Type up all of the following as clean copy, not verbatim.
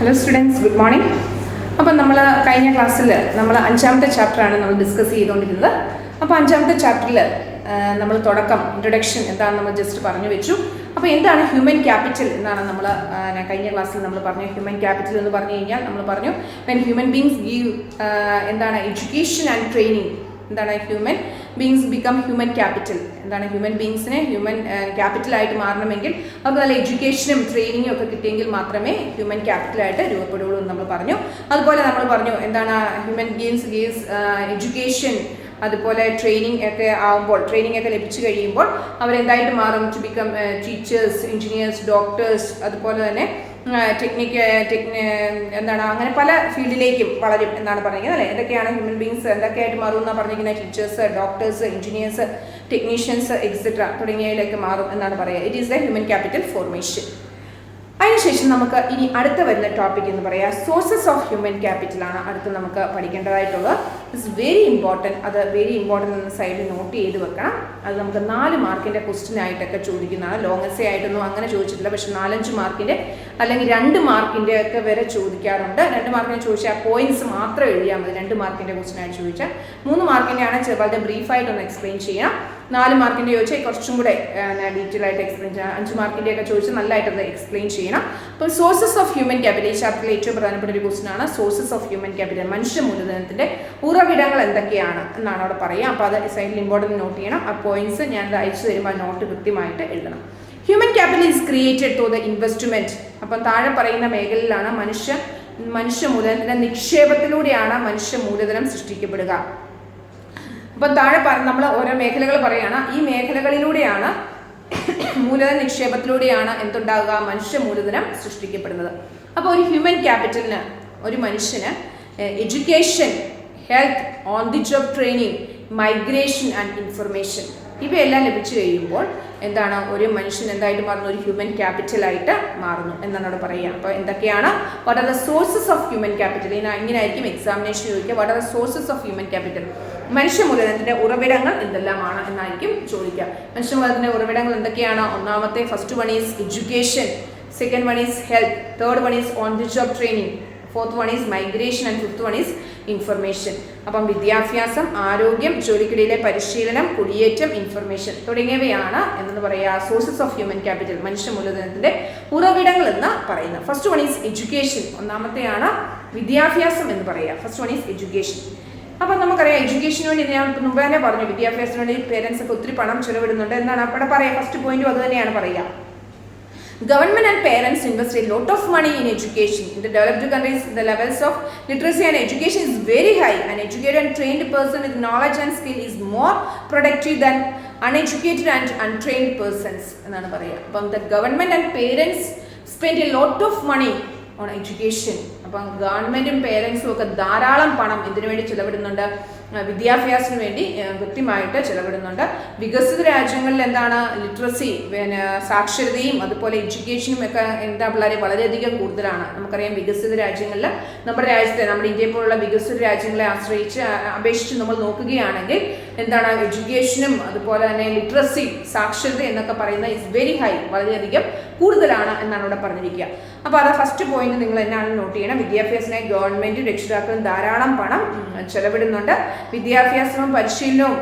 Hello students, good morning. അപ്പം നമ്മൾ കഴിഞ്ഞ ക്ലാസ്സിൽ നമ്മൾ 5ാമത്തെ ചാപ്റ്ററാണ് നമ്മൾ ഡിസ്കസ് ചെയ്തുകൊണ്ടിരുന്നത്. അപ്പോൾ 5ാമത്തെ ചാപ്റ്ററിൽ നമ്മൾ തുടക്കം ഇൻട്രൊഡക്ഷൻ എന്താണ് നമ്മൾ ജസ്റ്റ് പറഞ്ഞു വെച്ചു. അപ്പോൾ എന്താണ് ഹ്യൂമൻ ക്യാപിറ്റൽ എന്നാണ് നമ്മൾ കഴിഞ്ഞ ക്ലാസ്സിൽ നമ്മൾ പറഞ്ഞു. ഹ്യൂമൻ ക്യാപിറ്റൽ എന്ന് പറഞ്ഞു കഴിഞ്ഞാൽ നമ്മൾ പറഞ്ഞു വെൻ ഹ്യൂമൻ ബീങ്സ് ഗീവ് എന്താണ് എഡ്യൂക്കേഷൻ ആൻഡ് ട്രെയിനിങ്, എന്താണ് human beings become human capital, എന്താണ് ഹ്യൂമൻ ബീങ്സിനെ ഹ്യൂമൻ ക്യാപിറ്റലായിട്ട് മാറണമെങ്കിൽ അത് നല്ല എഡ്യൂക്കേഷനും ട്രെയിനിങ്ങും ഒക്കെ കിട്ടിയെങ്കിൽ മാത്രമേ ഹ്യൂമൻ ക്യാപിറ്റലായിട്ട് രൂപപ്പെടുകയുള്ളൂ എന്ന് നമ്മൾ പറഞ്ഞു. അതുപോലെ നമ്മൾ പറഞ്ഞു എന്താണ് ഹ്യൂമൻ ബീങ്സ് ഗീവ്സ് എഡ്യൂക്കേഷൻ, അതുപോലെ ട്രെയിനിങ് ഒക്കെ ആകുമ്പോൾ, ട്രെയിനിങ് ഒക്കെ ലഭിച്ചു കഴിയുമ്പോൾ അവരെന്തായിട്ട് മാറും? To become teachers, engineers, doctors, അതുപോലെ തന്നെ എന്താണ് അങ്ങനെ പല ഫീൽഡിലേക്കും വളരും എന്നാണ് പറഞ്ഞത് അല്ലേ. എന്തൊക്കെയാണ് ഹ്യൂമൻ ബീങ്സ് എന്തൊക്കെയായിട്ട് മാറും എന്നാണ് പറഞ്ഞിരിക്കുന്നത്? Teachers, doctors, engineers, technicians etcetera തുടങ്ങിയവയിലേക്ക് മാറും എന്നാണ് പറയുക. It is the human capital formation. അതിനുശേഷം നമുക്ക് ഇനി അടുത്ത വരുന്ന ടോപ്പിക് എന്ന് പറയാം സോഴ്സസ് ഓഫ് ഹ്യൂമൻ ക്യാപിറ്റലാണ് അടുത്ത് നമുക്ക് പഠിക്കേണ്ടതായിട്ടുള്ളത്. It's very important. അത് വെരി ഇമ്പോർട്ടൻ്റ് എന്ന സൈഡിൽ നോട്ട് ചെയ്ത് വെക്കണം. അത് നമുക്ക് 4 മാർക്കിൻ്റെ ക്വസ്റ്റ്യൻ ആയിട്ടൊക്കെ ചോദിക്കുന്നതാണ്. ലോങ് എസ്സേ ആയിട്ടൊന്നും അങ്ങനെ ചോദിച്ചിട്ടില്ല, പക്ഷെ 4-5 മാർക്കിൻ്റെ അല്ലെങ്കിൽ 2 മാർക്കിൻ്റെ ഒക്കെ വരെ ചോദിക്കാറുണ്ട്. 2 മാർക്കിന് ചോദിച്ചാൽ പോയിന്റ്സ് മാത്രം എഴുതിയാൽ മതി. 2 മാർക്കിൻ്റെ ക്വസ്റ്റ്യൻ ആയിട്ട് ചോദിച്ചാൽ 3 മാർക്കിൻ്റെ ആണ് വളരെ ബ്രീഫായിട്ടൊന്ന് എക്സ്പ്ലെയിൻ ചെയ്യാം. 4 മാർക്കിൻ്റെ ചോദിച്ചാൽ കുറച്ചും കൂടെ ഡീറ്റെയിൽ ആയിട്ട് എക്സ്പ്ലെയിൻ ചെയ്യാം. 5 മാർക്കിൻ്റെ ഒക്കെ ചോദിച്ചാൽ നല്ലതായിട്ടത് എക്സ്പ്ലെയിൻ ചെയ്യണം. അപ്പോൾ സോഴ്സസ് ഓഫ് ഹ്യൂമൻ ക്യാപിറ്റൽ ഈ ചാപ്റ്ററിൽ ഏറ്റവും പ്രധാനപ്പെട്ട ഒരു ക്വസ്റ്റ്യൻ ആണ് സോഴ്സസ് ഓഫ് ഹ്യൂമൻ ക്യാപിറ്റൽ. മനുഷ്യ മൂലധനത്തിൻ്റെ ഉറവിടങ്ങൾ എന്തൊക്കെയാണ് എന്നാണ് അവിടെ പറയുക. അപ്പോൾ അത് സൈഡിൽ ഇമ്പോർട്ടൻറ്റ് നോട്ട് ചെയ്യണം. ആ പോയിന്റ്സ് ഞാനത് അയച്ചു തരുമ്പോൾ ആ നോട്ട് കൃത്യമായിട്ട് എഴുതണം. Human capital is created to the investment. അപ്പം താഴെ പറയുന്ന മേഖലയിലാണ് മനുഷ്യ മൂലധനത്തിൻ്റെ നിക്ഷേപത്തിലൂടെയാണ് മനുഷ്യ മൂലധനം സൃഷ്ടിക്കപ്പെടുക. അപ്പം താഴെ നമ്മൾ ഓരോ മേഖലകൾ പറയുകയാണ്. ഈ മേഖലകളിലൂടെയാണ് മൂലധന നിക്ഷേപത്തിലൂടെയാണ് എന്തുണ്ടാകുക? മനുഷ്യ മൂലധനം സൃഷ്ടിക്കപ്പെടുന്നത്. അപ്പോൾ ഒരു ഹ്യൂമൻ ക്യാപിറ്റലിന്, ഒരു മനുഷ്യന് education, health, on the job training, migration and information ഇവയെല്ലാം ലഭിച്ചു കഴിയുമ്പോൾ എന്താണ് ഒരു മനുഷ്യൻ എന്തായിട്ട് മാറുന്നു? ഒരു ഹ്യൂമൻ ക്യാപിറ്റലായിട്ട് മാറുന്നു എന്നാണ് അവിടെ പറയുക. അപ്പോൾ എന്തൊക്കെയാണ്? What are the sources of human capital? ഇങ്ങനെയായിരിക്കും എക്സാമിനേഷൻ ചോദിക്കുക. What are the sources of human capital? മനുഷ്യ മൂലധനത്തിൻ്റെ ഉറവിടങ്ങൾ എന്തെല്ലാമാണ് എന്നായിരിക്കും ചോദിക്കുക. മനുഷ്യ മൂലധനത്തിൻ്റെ ഉറവിടങ്ങൾ എന്തൊക്കെയാണ്? ഒന്നാമത്തെ first one is education, second one is health, third one is on the job training, fourth one is migration and fifth one is information. അപ്പം വിദ്യാഭ്യാസം, ആരോഗ്യം, ജോലിക്കിടയിലെ പരിശീലനം, കുടിയേറ്റം, ഇൻഫർമേഷൻ തുടങ്ങിയവയാണ് എന്ന് പറയുക സോഴ്സസ് ഓഫ് ഹ്യൂമൻ ക്യാപിറ്റൽ, മനുഷ്യ മൂലധനത്തിൻ്റെ ഉറവിടങ്ങൾ എന്ന് പറയുന്നത്. ഫസ്റ്റ് വൺ ഈസ് എഡ്യൂക്കേഷൻ, ഒന്നാമത്തെയാണ് വിദ്യാഭ്യാസം എന്ന് പറയുക. First one is education. അപ്പം നമുക്കറിയാം എഡ്യൂക്കേഷന് വേണ്ടി ഞാൻ മുമ്പ് തന്നെ പറഞ്ഞു വിദ്യാഭ്യാസത്തിന് വേണ്ടി പേരൻസ് ഒക്കെ ഒത്തിരി പണം ചിലവിടുന്നുണ്ട് എന്നാണ് അവിടെ പറയുക. ഫസ്റ്റ് പോയിന്റും അത് തന്നെയാണ് പറയുക. Government and parents invest a lot of money in education. In the developed countries, the levels of literacy and education is very high. An educated and trained person with knowledge and skill is more productive than uneducated and untrained persons. എന്നാണ് പറയുക. അപ്പം the government and parents spend a lot of money on education. അപ്പം ഗവൺമെൻറ്റും പേരൻസും ഒക്കെ ധാരാളം പണം ഇതിനു വേണ്ടി ചിലവിടുന്നുണ്ട്, വിദ്യാഭ്യാസത്തിന് വേണ്ടി കൃത്യമായിട്ട് ചിലവിടുന്നുണ്ട്. വികസിത രാജ്യങ്ങളിൽ എന്താണ് ലിറ്ററസി, സാക്ഷരതയും അതുപോലെ എഡ്യൂക്കേഷനും ഒക്കെ എന്താ വളരെയധികം കൂടുതലാണ്. നമുക്കറിയാം വികസിത രാജ്യങ്ങളിൽ നമ്മുടെ രാജ്യത്തെ, നമ്മുടെ ഇന്ത്യയെ പോലുള്ള വികസിത രാജ്യങ്ങളെ അപേക്ഷിച്ച് നമ്മൾ നോക്കുകയാണെങ്കിൽ എന്താണ് എഡ്യൂക്കേഷനും അതുപോലെ തന്നെ ലിറ്ററസി, സാക്ഷരത എന്നൊക്കെ പറയുന്നത് ഇസ് വെരി ഹൈ, വളരെയധികം കൂടുതലാണ് എന്നാണ് ഇവിടെ പറഞ്ഞിരിക്കുക. അപ്പോൾ അത് ഫസ്റ്റ് പോയിന്റ് നിങ്ങൾ എന്നാണ് നോട്ട് ചെയ്യണം. വിദ്യാഭ്യാസത്തിനായി ഗവൺമെൻറ്റും രക്ഷിതാക്കളും ധാരാളം പണം ചെലവിടുന്നുണ്ട്. വിദ്യാഭ്യാസവും പരിശീലനവും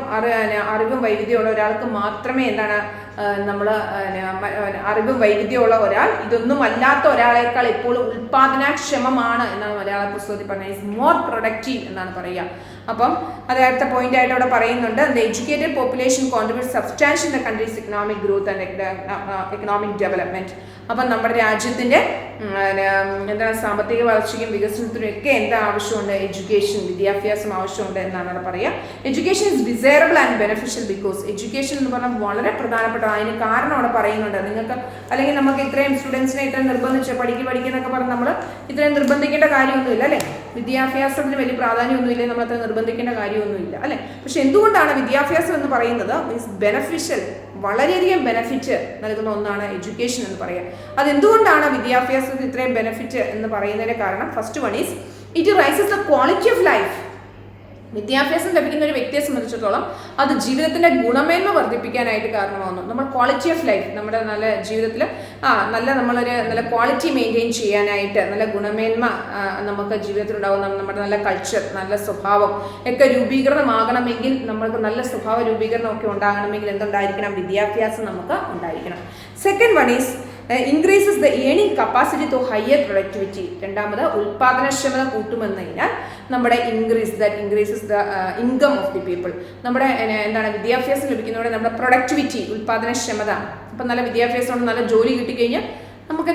അറിവും വൈവിധ്യമുള്ള ഒരാൾക്ക് മാത്രമേ എന്താണ് അറിവും വൈവിധ്യമുള്ള ഒരാൾ ഇതൊന്നും അല്ലാത്ത ഒരാളേക്കാൾ എപ്പോഴും ഉൽപാദനക്ഷമമാണ് എന്നാണ് മലയാള പുസ്തകത്തിൽ പറഞ്ഞത്. ഈസ് മോർ പ്രൊഡക്റ്റീവ് എന്നാണ് പറയുക. അപ്പം അത് അടുത്ത പോയിന്റ് ആയിട്ട് അവിടെ പറയുന്നുണ്ട്. The educated population contribute substantial in the countries economic growth and economic development. അപ്പം നമ്മുടെ രാജ്യത്തിൻ്റെ എന്താണ് സാമ്പത്തിക വളർച്ചയ്ക്കും വികസനത്തിനും ഒക്കെ എന്താ ആവശ്യമുണ്ട്? എഡ്യൂക്കേഷൻ, വിദ്യാഭ്യാസം ആവശ്യമുണ്ട് എന്നാണ് അവിടെ പറയുക. Education is desirable and beneficial because education എന്ന് പറഞ്ഞാൽ വളരെ പ്രധാനപ്പെട്ട, അതിന് കാരണം അവിടെ പറയുന്നുണ്ട്. നിങ്ങൾക്ക് അല്ലെങ്കിൽ നമുക്ക് ഇത്രയും സ്റ്റുഡൻസിനെ ഇത്രയും നിർബന്ധിച്ച് പഠിക്കുന്നൊക്കെ പറഞ്ഞ് നമ്മൾ ഇത്രയും നിർബന്ധിക്കേണ്ട കാര്യമൊന്നുമില്ല അല്ലേ. വിദ്യാഭ്യാസത്തിന് വലിയ പ്രാധാന്യമൊന്നുമില്ല, നമ്മൾ അത്ര നിർബന്ധിക്കേണ്ട കാര്യമൊന്നുമില്ല അല്ലേ. പക്ഷെ എന്തുകൊണ്ടാണ് വിദ്യാഭ്യാസം എന്ന് പറയുന്നത് മീൻസ് ബെനഫിഷ്യൽ, വളരെയധികം ബെനഫിറ്റ് നൽകുന്ന ഒന്നാണ് എഡ്യൂക്കേഷൻ എന്ന് പറയുക. അതെന്തുകൊണ്ടാണ് വിദ്യാഭ്യാസത്തിന് ഇത്രയും ബെനഫിറ്റ് എന്ന് പറയുന്നതിൻ്റെ കാരണം first one is it rises the quality of life. വിദ്യാഭ്യാസം ലഭിക്കുന്ന ഒരു വ്യക്തിയെ സംബന്ധിച്ചിടത്തോളം അത് ജീവിതത്തിന്റെ ഗുണമേന്മ വർദ്ധിപ്പിക്കാനായിട്ട് കാരണമാകുന്നു. നമ്മൾ ക്വാളിറ്റി ഓഫ് ലൈഫ്, നമ്മുടെ നല്ല ജീവിതത്തിൽ നമ്മളൊരു നല്ല ക്വാളിറ്റി മെയിൻറ്റെയിൻ ചെയ്യാനായിട്ട്, നല്ല ഗുണമേന്മ നമുക്ക് ജീവിതത്തിൽ ഉണ്ടാകുന്ന നമ്മുടെ നല്ല കൾച്ചർ, നല്ല സ്വഭാവം ഒക്കെ രൂപീകരണമാകണമെങ്കിൽ, നമ്മൾക്ക് നല്ല സ്വഭാവ രൂപീകരണം ഒക്കെ ഉണ്ടാകണമെങ്കിൽ എന്തുണ്ടായിരിക്കണം? വിദ്യാഭ്യാസം നമുക്ക് ഉണ്ടായിരിക്കണം. Second one is increases the earning capacity to higher productivity. രണ്ടാമത് ഉൽപാദനക്ഷമത കൂട്ടുമെന്നതിനാൽ നമ്മുടെ increases the income of the people. നമ്മുടെ വിദ്യാഭ്യാസം ലഭിക്കുന്നതോടെ നമ്മുടെ പ്രൊഡക്ടിവിറ്റി, ഉൽപാദനക്ഷമത. അപ്പം നല്ല വിദ്യാഭ്യാസം കൊണ്ട് നല്ല ജോലി കിട്ടിക്കഴിഞ്ഞാൽ നമുക്ക്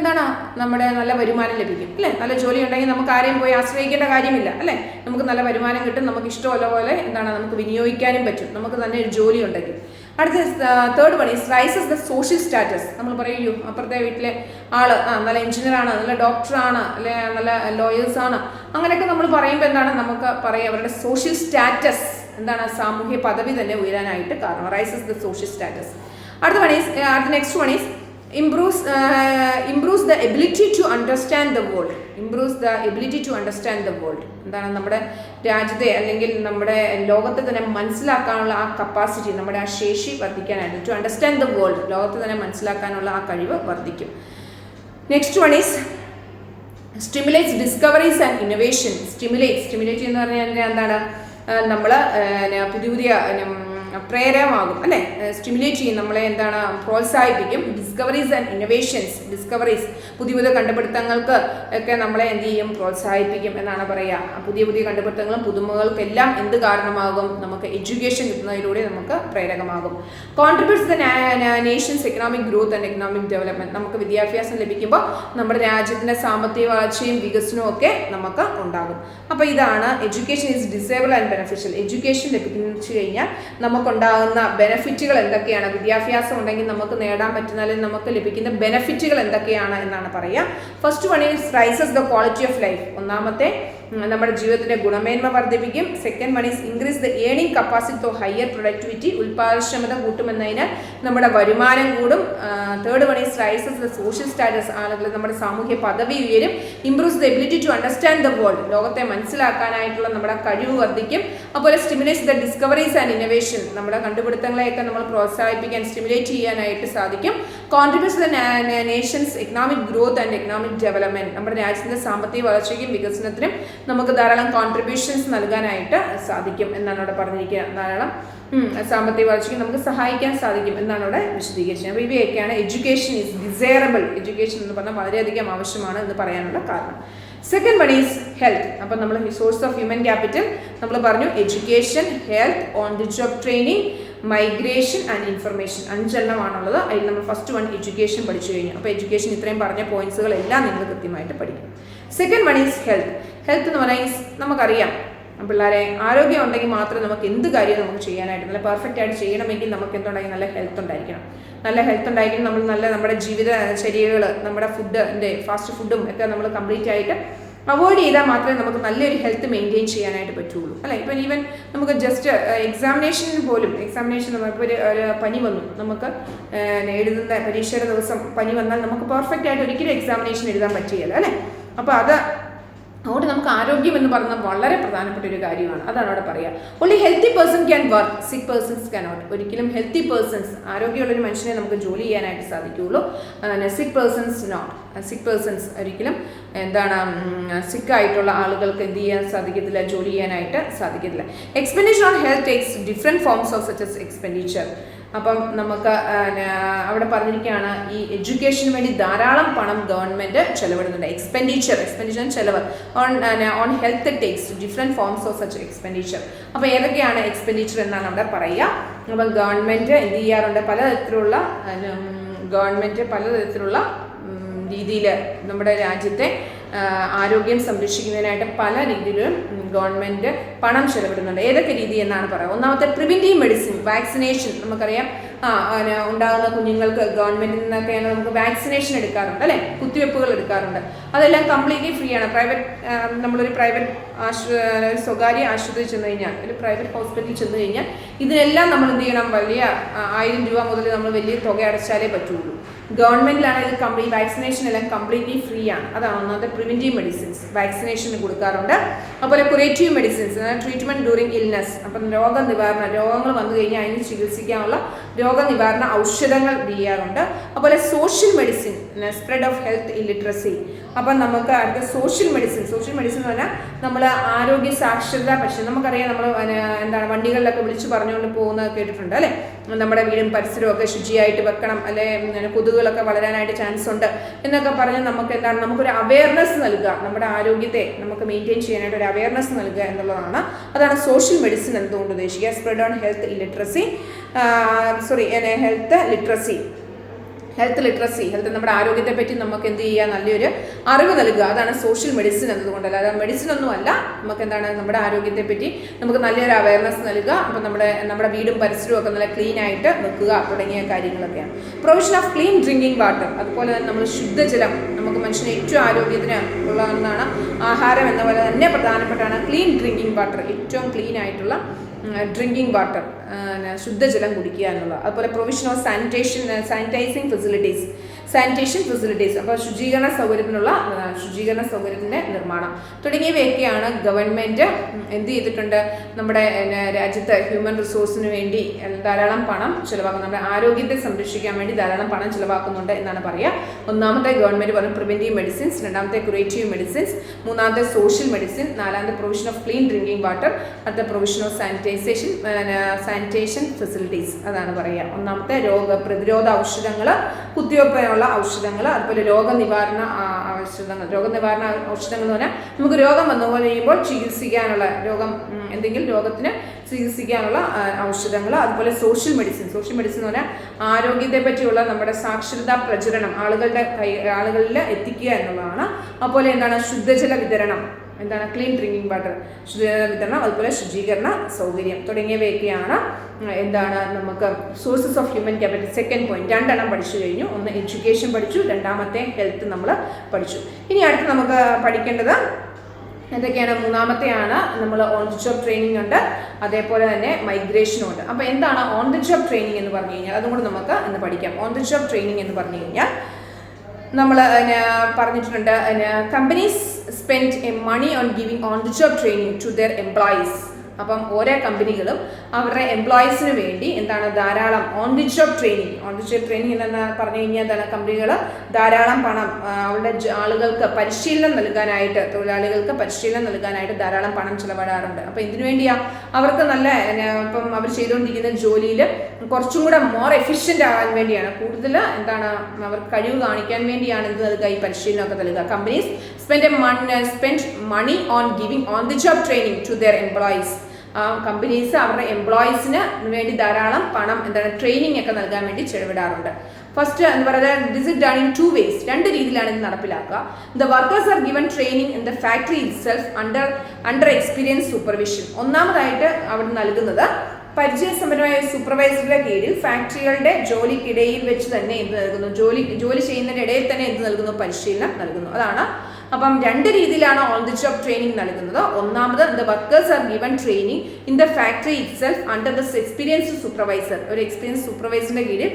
നമ്മുടെ നല്ല വരുമാനം ലഭിക്കും അല്ലേ? നല്ല ജോലി ഉണ്ടെങ്കിൽ നമുക്ക് ആരെയും പോയി ആശ്രയിക്കേണ്ട കാര്യമില്ല അല്ലേ? നമുക്ക് നല്ല വരുമാനം കിട്ടും, നമുക്ക് ഇഷ്ടമുള്ള പോലെ നമുക്ക് വിനിയോഗിക്കാനും പറ്റും, നമുക്ക് തന്നെ ഒരു ജോലി ഉണ്ടെങ്കിൽ. അടുത്ത third one is rises the social status. നമ്മൾ പറയൂ, അപ്പുറത്തെ വീട്ടിലെ ആള് നല്ല എഞ്ചിനീയറാണ്, നല്ല ഡോക്ടറാണ്, അല്ലെ നല്ല ലോയേഴ്സാണ്, അങ്ങനെയൊക്കെ നമ്മൾ പറയുമ്പോൾ നമുക്ക് പറയാം അവരുടെ സോഷ്യൽ സ്റ്റാറ്റസ് സാമൂഹ്യ പദവി തന്നെ ഉയരാനായിട്ട് കാരണം. Rises the social status. അടുത്ത next one is improves the ability to understand the world. നമ്മുടെ രാജ്യത്തെ അല്ലെങ്കിൽ നമ്മുടെ ലോകത്തെ തന്നെ മനസ്സിലാക്കാനുള്ള ആ കപ്പാസിറ്റി, നമ്മുടെ ആ ശേഷി വർദ്ധിക്കാനായിട്ട്. ടു അണ്ടർസ്റ്റാൻഡ് ദ വേൾഡ്, ലോകത്തെ തന്നെ മനസ്സിലാക്കാനുള്ള ആ കഴിവ് വർദ്ധിക്കും. Next one is stimulates discoveries and innovation. Stimulate എന്ന് പറഞ്ഞാൽ നമ്മൾ പുതിയ പ്രേരകമാകും അല്ലേ? സ്റ്റിമുലേറ്റ് ചെയ്യും, നമ്മളെ പ്രോത്സാഹിപ്പിക്കും. ഡിസ്കവറീസ് ആൻഡ് ഇന്നോവേഷൻസ്, പുതിയ കണ്ടുപിടുത്തങ്ങൾക്ക് ഒക്കെ നമ്മളെ പ്രോത്സാഹിപ്പിക്കും എന്നാണ് പറയുക. പുതിയ കണ്ടുപിടുത്തങ്ങളും പുതുമകൾക്കെല്ലാം എന്ത് കാരണമാകും? നമുക്ക് എഡ്യൂക്കേഷൻ കിട്ടുന്നതിലൂടെ നമുക്ക് പ്രേരകമാകും. Contributes the nation's economic growth and economic development. നമുക്ക് വിദ്യാഭ്യാസം ലഭിക്കുമ്പോൾ നമ്മുടെ രാജ്യത്തിന്റെ സാമ്പത്തിക വളർച്ചയും വികസനവും ഒക്കെ നമുക്ക് ഉണ്ടാകും. അപ്പോൾ ഇതാണ് education is disable and beneficial. Education ലഭിച്ചു കഴിഞ്ഞാൽ നമുക്കുണ്ടാകുന്ന ബെനഫിറ്റുകൾ എന്തൊക്കെയാണ്? വിദ്യാഭ്യാസം ഉണ്ടെങ്കിൽ നമുക്ക് നേടാൻ പറ്റുന്ന അല്ലെങ്കിൽ നമുക്ക് ലഭിക്കുന്ന ബെനഫിറ്റുകൾ എന്തൊക്കെയാണ് എന്നാണ് പറയുക. First one is rises the quality of life. ഒന്നാമത്തെ നമ്മുടെ ജീവിതത്തിന്റെ ഗുണമേന്മ വർദ്ധിപ്പിക്കും. Second one is increase the earning capacity to higher productivity. ഉൽപാദനക്ഷമത കൂട്ടുമെന്നതിനാൽ നമ്മുടെ വരുമാനം കൂടും. Third one is rises the social status. ആളുകൾ നമ്മുടെ സാമൂഹ്യ പദവി ഉയരും. Improves the ability to understand the world. ലോകത്തെ മനസ്സിലാക്കാനായിട്ടുള്ള നമ്മുടെ കഴിവ് വർദ്ധിക്കും. അതുപോലെ stimulates the discoveries and innovation. നമ്മുടെ കണ്ടുപിടുത്തങ്ങളെയൊക്കെ നമ്മൾ പ്രോത്സാഹിപ്പിക്കാൻ, സ്റ്റിമുലേറ്റ് ചെയ്യാനായിട്ട് സാധിക്കും. Contributes the nation's economic growth and economic development. നമ്മുടെ രാജ്യത്തിന്റെ സാമ്പത്തിക വളർച്ചയ്ക്കും വികസനത്തിനും നമുക്ക് ധാരാളം കോൺട്രിബ്യൂഷൻസ് നൽകാനായിട്ട് സാധിക്കും എന്നാണ് ഇവിടെ പറഞ്ഞിരിക്കുക. ധാരാളം സാമ്പത്തിക വളർച്ചയ്ക്ക് നമുക്ക് സഹായിക്കാൻ സാധിക്കും എന്നാണ് ഇവിടെ വിശദീകരിച്ചത്. അപ്പോൾ ഇവയൊക്കെയാണ് എഡ്യൂക്കേഷൻ ഈസ് ഡിസൈറബിൾ. എഡ്യൂക്കേഷൻ എന്ന് പറഞ്ഞാൽ വളരെയധികം ആവശ്യമാണ് എന്ന് പറയാനുള്ള കാരണം. Second one is health. അപ്പം നമ്മൾ സോഴ്സ് ഓഫ് ഹ്യൂമൻ ക്യാപിറ്റൽ നമ്മൾ പറഞ്ഞു. Education, health, on the job training, migration and information. 5 എണ്ണമാണുള്ളത്. അതിൽ നമ്മൾ ഫസ്റ്റ് വൺ എഡ്യൂക്കേഷൻ പഠിച്ചു കഴിഞ്ഞു. അപ്പോൾ എഡ്യൂക്കേഷൻ ഇത്രയും പറഞ്ഞ പോയിന്റ്സുകളെല്ലാം നിങ്ങൾ കൃത്യമായിട്ട് പഠിക്കും. Second one is health. Health എന്ന് പറഞ്ഞാൽ നമുക്കറിയാം, പിള്ളേരെ ആരോഗ്യം ഉണ്ടെങ്കിൽ മാത്രമേ നമുക്ക് എന്ത് കാര്യവും നമുക്ക് ചെയ്യാനായിട്ട്, നല്ല പെർഫെക്റ്റ് ആയിട്ട് ചെയ്യണമെങ്കിൽ നമുക്ക് എന്തുണ്ടെങ്കിൽ നല്ല ഹെൽത്ത് ഉണ്ടായിരിക്കണം. നല്ല ഹെൽത്ത് ഉണ്ടായിരിക്കണം. നമ്മൾ നമ്മുടെ ജീവിതചര്യകൾ, നമ്മുടെ ഫുഡിൻ്റെ ഫാസ്റ്റ് ഫുഡും ഒക്കെ നമ്മൾ കംപ്ലീറ്റ് ആയിട്ട് അവോയ്ഡ് ചെയ്താൽ മാത്രമേ നമുക്ക് നല്ലൊരു ഹെൽത്ത് മെയിൻറ്റെയിൻ ചെയ്യാനായിട്ട് പറ്റുള്ളൂ അല്ലേ? ഇപ്പം ഈവൻ നമുക്ക് ജസ്റ്റ് എക്സാമിനേഷൻ ഇപ്പോൾ ഒരു പനി വന്നു, നമുക്ക് എഴുതുന്ന പരീക്ഷയുടെ ദിവസം പനി വന്നാൽ നമുക്ക് പെർഫെക്റ്റ് ആയിട്ട് ഒരിക്കലും എക്സാമിനേഷൻ എഴുതാൻ പറ്റുകയില്ല അല്ലേ? അപ്പോൾ അതുകൊണ്ട് നമുക്ക് ആരോഗ്യം എന്ന് പറയുന്നത് വളരെ പ്രധാനപ്പെട്ട ഒരു കാര്യമാണ്. അതാണ് അവിടെ പറയുക. Only healthy person can work, സിക്ക് പേഴ്സൺസ് ക്യാനോട്ട്. ഒരിക്കലും ഹെൽത്തി പേഴ്സൺസ്, ആരോഗ്യമുള്ളൊരു മനുഷ്യനെ നമുക്ക് ജോലി ചെയ്യാനായിട്ട് സാധിക്കുകയുള്ളൂ. സിക്ക് പേഴ്സൺസ് നോട്ട്. സിക്ക് പേഴ്സൺസ് ഒരിക്കലും സിക്കായിട്ടുള്ള ആളുകൾക്ക് എന്ത് ചെയ്യാൻ സാധിക്കത്തില്ല, ജോലി ചെയ്യാനായിട്ട് സാധിക്കത്തില്ല. Expenditure on health takes different forms of such as expenditure. അപ്പം നമുക്ക് അവിടെ പറഞ്ഞിരിക്കുകയാണ്, ഈ എഡ്യൂക്കേഷന് വേണ്ടി ധാരാളം പണം ഗവൺമെൻറ് ചെലവിടുന്നുണ്ട്. എക്സ്പെൻഡിച്ചർ ചെലവ് on health takes different forms of such expenditure. അപ്പോൾ ഏതൊക്കെയാണ് എക്സ്പെൻഡിച്ചർ എന്നാണ് അവിടെ പറയുക. അപ്പം ഗവൺമെൻറ് എന്ത് ചെയ്യാറുണ്ട്, പലതരത്തിലുള്ള രീതിയിൽ നമ്മുടെ രാജ്യത്തെ ആരോഗ്യം സംരക്ഷിക്കുന്നതിനായിട്ട് പല രീതിയിലും ഗവൺമെൻറ് പണം ചെലവിടുന്നുണ്ട്. ഏതൊക്കെ രീതി എന്നാണ് പറയുക. ഒന്നാമത്തെ പ്രിവെൻറ്റീവ് മെഡിസിൻ, വാക്സിനേഷൻ. നമുക്കറിയാം ഉണ്ടാകുന്ന കുഞ്ഞുങ്ങൾക്ക് ഗവൺമെൻറ്റിൽ നിന്നൊക്കെ നമുക്ക് വാക്സിനേഷൻ എടുക്കാറുണ്ട് അല്ലേ, കുത്തിവെപ്പുകൾ എടുക്കാറുണ്ട്. അതെല്ലാം കംപ്ലീറ്റ്ലി ഫ്രീ ആണ്. നമ്മളൊരു സ്വകാര്യ ആശുപത്രിയിൽ ചെന്ന് കഴിഞ്ഞാൽ, ഒരു പ്രൈവറ്റ് ഹോസ്പിറ്റലിൽ ചെന്ന് കഴിഞ്ഞാൽ ഇതിനെല്ലാം നമ്മൾ എന്ത് ചെയ്യണം, വലിയ 1000 രൂപ മുതൽ നമ്മൾ വലിയ തുക അടച്ചാലേ പറ്റുള്ളൂ. ഗവൺമെന്റിലാണ് ഇത് കംപ്ലീറ്റ് വാക്സിനേഷൻ എല്ലാം കംപ്ലീറ്റ്ലി ഫ്രീ ആണ്. അതാണ് ഒന്നാമത്തെ പ്രിവെന്റീവ് മെഡിസിൻസ് വാക്സിനേഷന് കൊടുക്കാറുണ്ട്. അതുപോലെ കുറേറ്റീവ് മെഡിസിൻസ് ട്രീറ്റ്മെന്റ് ഡ്യൂറിങ് ഇൽനെസ്, അപ്പം രോഗങ്ങൾ വന്നു കഴിഞ്ഞാൽ അതിന് ചികിത്സിക്കാനുള്ള രോഗനിവാരണ ഔഷധങ്ങൾ ചെയ്യാറുണ്ട്. അതുപോലെ social medicine spread of health illiteracy. അപ്പം നമുക്ക് അടുത്ത സോഷ്യൽ മെഡിസിൻ എന്ന് പറഞ്ഞാൽ നമ്മൾ ആരോഗ്യ സാക്ഷരത പരിശീലനം. നമുക്കറിയാം നമ്മൾ എന്താണ് വണ്ടികളിലൊക്കെ വിളിച്ചു പറഞ്ഞുകൊണ്ട് പോകുന്നത് കേട്ടിട്ടുണ്ട് അല്ലേ. നമ്മുടെ വീടും പരിസരവും ഒക്കെ ശുചിയായിട്ട് വെക്കണം, അല്ലെ കൊതുകുകളൊക്കെ വളരാനായിട്ട് ചാൻസ് ഉണ്ട് എന്നൊക്കെ പറഞ്ഞ് നമുക്ക് എന്താണ് നമുക്കൊരു അവയർനെസ് നൽകുക, നമ്മുടെ ആരോഗ്യത്തെ നമുക്ക് മെയിൻറ്റെയിൻ ചെയ്യാനായിട്ട് ഒരു അവയർനെസ് നൽകുക എന്നുള്ളതാണ്. അതാണ് സോഷ്യൽ മെഡിസിൻ എന്തുകൊണ്ട് ഉദ്ദേശിക്കുക. Spread on health literacy health നമ്മുടെ ആരോഗ്യത്തെ പറ്റി നമുക്ക് എന്ത് ചെയ്യുക, നല്ലൊരു അറിവ് നൽകുക. അതാണ് സോഷ്യൽ മെഡിസിൻ എന്നതുകൊണ്ടല്ല, അതായത് മെഡിസിൻ ഒന്നുമല്ല, നമുക്ക് എന്താണ് നമ്മുടെ ആരോഗ്യത്തെ പറ്റി നമുക്ക് നല്ലൊരു അവയർനെസ് നൽകുക. അപ്പം നമ്മുടെ വീടും പരിസരവും ഒക്കെ നല്ല ക്ലീൻ ആയിട്ട് വെക്കുക തുടങ്ങിയ കാര്യങ്ങളൊക്കെയാണ്. Provision of clean drinking water, അതുപോലെ തന്നെ നമ്മൾ ശുദ്ധജലം നമുക്ക് മനുഷ്യന് ഏറ്റവും ആരോഗ്യത്തിന് ഉള്ള ഒന്നാണ്. ആഹാരം എന്ന പോലെ തന്നെ പ്രധാനപ്പെട്ടാണ് ക്ലീൻ ഡ്രിങ്കിങ് വാട്ടർ, ഏറ്റവും ക്ലീൻ ആയിട്ടുള്ള ഡ്രിങ്കിങ് വാട്ടർ, ശുദ്ധജലം കുടിക്കുക എന്നുള്ളത്. അതുപോലെ പ്രൊവിഷൻ ഓഫ് സാനിറ്റൈസിങ് ഫെസിലിറ്റീസ്, അപ്പോൾ ശുചീകരണ സൗകര്യത്തിൻ്റെ നിർമ്മാണം തുടങ്ങിയവയൊക്കെയാണ് ഗവൺമെൻറ് എന്ത് ചെയ്തിട്ടുണ്ട്. നമ്മുടെ രാജ്യത്ത് ഹ്യൂമൻ റിസോഴ്സിന് വേണ്ടി ധാരാളം പണം ചിലവാക്കുന്നു, നമ്മുടെ ആരോഗ്യത്തെ സംരക്ഷിക്കാൻ വേണ്ടി ധാരാളം പണം ചിലവാക്കുന്നുണ്ട് എന്നാണ് പറയുക. ഒന്നാമത്തെ ഗവൺമെൻറ് പറഞ്ഞു പ്രിവെൻറ്റീവ് മെഡിസിൻസ്, രണ്ടാമത്തെ കുറേറ്റീവ് മെഡിസിൻസ്, മൂന്നാമത്തെ സോഷ്യൽ മെഡിസിൻ, നാലാമത്തെ provision of clean drinking water, അടുത്ത പ്രൊവിഷൻ ഓഫ് സാനിറ്റേഷൻ ഫെസിലിറ്റീസ്. അതാണ് പറയുക. ഒന്നാമത്തെ പ്രതിരോധ ഔഷധങ്ങൾ, കുത്തിവയ്പ്പിനുള്ള ഔഷധങ്ങൾ, അതുപോലെ രോഗനിവാരണ ഔഷധങ്ങൾ എന്ന് പറഞ്ഞാൽ നമുക്ക് രോഗം വന്നു കഴിയുമ്പോൾ ചികിത്സിക്കാനുള്ള എന്തെങ്കിലും രോഗത്തിന് ചികിത്സിക്കാനുള്ള ഔഷധങ്ങൾ, അതുപോലെ സോഷ്യൽ മെഡിസിൻ എന്ന് പറഞ്ഞാൽ ആരോഗ്യത്തെ പറ്റിയുള്ള നമ്മുടെ സാക്ഷരതാ പ്രചരണം ആളുകളിൽ എത്തിക്കുക എന്നുള്ളതാണ്. അതുപോലെ എന്താണ് ശുദ്ധജല വിതരണം, എന്താണ് ക്ലീൻ ഡ്രിങ്കിങ് വാട്ടർ, ശുദ്ധജല വിതരണം, അതുപോലെ ശുചീകരണ സൗകര്യം തുടങ്ങിയവയൊക്കെയാണ് എന്താണ് നമുക്ക് sources of human capital. Second point, രണ്ടെണ്ണം പഠിച്ചു കഴിഞ്ഞു. ഒന്ന് എഡ്യൂക്കേഷൻ പഠിച്ചു, രണ്ടാമത്തെ ഹെൽത്ത് നമ്മൾ പഠിച്ചു. ഇനി അടുത്ത് നമുക്ക് പഠിക്കേണ്ടത് എന്തൊക്കെയാണ്? മൂന്നാമത്തെയാണ് നമ്മൾ ഓൺ ദി ജോബ് ട്രെയിനിങ് ഉണ്ട്, അതേപോലെ തന്നെ മൈഗ്രേഷനും ഉണ്ട്. അപ്പോൾ എന്താണ് ഓൺ ദി ജോബ് ട്രെയിനിങ് എന്ന് പറഞ്ഞു കഴിഞ്ഞാൽ, അതും കൂടെ നമുക്ക് ഇന്ന് പഠിക്കാം. ഓൺ ദി ജോബ് ട്രെയിനിങ് എന്ന് പറഞ്ഞു കഴിഞ്ഞാൽ നമ്മൾ പറഞ്ഞിട്ടുണ്ട്, companies spend a money on giving on the job training to their employees. അപ്പം ഓരോ കമ്പനികളും അവരുടെ എംപ്ലോയീസിന് വേണ്ടി എന്താണ് ധാരാളം ഓൺ ദി ജോബ് ട്രെയിനിങ് എന്ന് പറഞ്ഞു കഴിഞ്ഞാൽ എന്താണ് കമ്പനികൾ ധാരാളം പണം അവരുടെ ആളുകൾക്ക് തൊഴിലാളികൾക്ക് പരിശീലനം നൽകാനായിട്ട് ധാരാളം പണം ചിലവിടാറുണ്ട്. അപ്പം ഇതിനു വേണ്ടിയാ അവർക്ക് നല്ല ഇപ്പം അവർ ചെയ്തുകൊണ്ടിരിക്കുന്ന ജോലിയിൽ കുറച്ചും കൂടെ മോർ എഫിഷ്യൻ്റ് ആകാൻ വേണ്ടിയാണ്, കൂടുതൽ എന്താണ് അവർക്ക് കഴിവ് കാണിക്കാൻ വേണ്ടിയാണ് എന്ത് നൽകുക, ഈ പരിശീലനമൊക്കെ നൽകുക. Companies spend money on giving on the job training to their employees. Companies അവരുടെ എംപ്ലോയീസിന് വേണ്ടി ധാരാളം പണം ട്രെയിനിങ് ഒക്കെ നൽകാൻ വേണ്ടി ചെലവിടാറുണ്ട്. ഫസ്റ്റ് എന്ന് പറയുന്നത് this is done in 2 ways, രണ്ട് രീതിയിലാണ് ഇത് നടപ്പിലാക്കുക. The workers are given training in the factory itself under experience supervision. ഒന്നാമതായിട്ട് അവിടെ നൽകുന്നത് പരിചയസമ്പന്നമായ സൂപ്പർവൈസറുടെ കീഴിൽ ഫാക്ടറികളുടെ ജോലിക്കിടയിൽ വെച്ച് തന്നെ എന്ത് നൽകുന്നു, ജോലി ചെയ്യുന്നതിൻ്റെ ഇടയിൽ തന്നെ എന്ത് നൽകുന്നു, പരിശീലനം നൽകുന്നു. അതാണ്. അപ്പം രണ്ട് രീതിയിലാണ് ഓൺ ദി ജോബ് ട്രെയിനിങ് നൽകുന്നത്. ഒന്നാമത് the workers are given training in the factory itself under the experienced supervisor. ഒരു എക്സ്പീരിയൻസ് സൂപ്പർവൈസറിന്റെ കീഴിൽ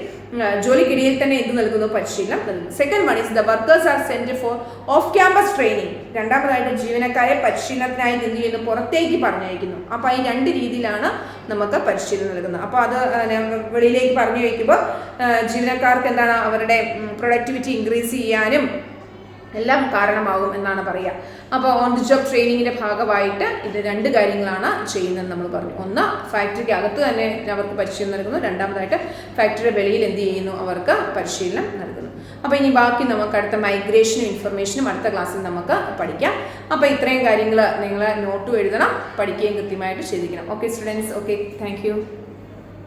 ജോലിക്കിടയിൽ തന്നെ എന്ത് നൽകുന്നു, പരിശീലനം നൽകുന്നു. Second one is the workers are send for off campus training. രണ്ടാമതായിട്ട് ജീവനക്കാരെ പരിശീലനത്തിനായി എന്ത് ചെയ്യുന്നു, പുറത്തേക്ക് പറഞ്ഞയക്കുന്നു. അപ്പോൾ ഈ രണ്ട് രീതിയിലാണ് നമുക്ക് പരിശീലനം നൽകുന്നത്. അപ്പോൾ അത് വെളിയിലേക്ക് പറഞ്ഞു വയ്ക്കുമ്പോൾ ജീവനക്കാർക്ക് എന്താണ് അവരുടെ പ്രൊഡക്ടിവിറ്റി ഇൻക്രീസ് ചെയ്യാനും എല്ലാം കാരണമാകും എന്നാണ് പറയുക. അപ്പോൾ ഓൺ ദി ജോബ് ട്രെയിനിങ്ങിൻ്റെ ഭാഗമായിട്ട് ഇത് രണ്ട് കാര്യങ്ങളാണ് ചെയ്യുന്നതെന്ന് നമ്മൾ പറഞ്ഞു. ഒന്ന്, ഫാക്ടറിക്ക് അകത്ത് തന്നെ അവർക്ക് പരിശീലനം നൽകുന്നു. രണ്ടാമതായിട്ട് ഫാക്ടറിയുടെ വെളിയിൽ എന്ത് ചെയ്യുന്നു, അവർക്ക് പരിശീലനം നൽകുന്നു. അപ്പോൾ ഇനി ബാക്കി നമുക്ക് അടുത്ത മൈഗ്രേഷനും ഇൻഫർമേഷനും അടുത്ത ക്ലാസ്സിൽ നമുക്ക് പഠിക്കാം. അപ്പോൾ ഇത്രയും കാര്യങ്ങൾ നിങ്ങൾ നോട്ടും എഴുതണം, പഠിക്കുകയും കൃത്യമായിട്ട് ചെയ്തിരിക്കണം. Okay students, okay, thank you.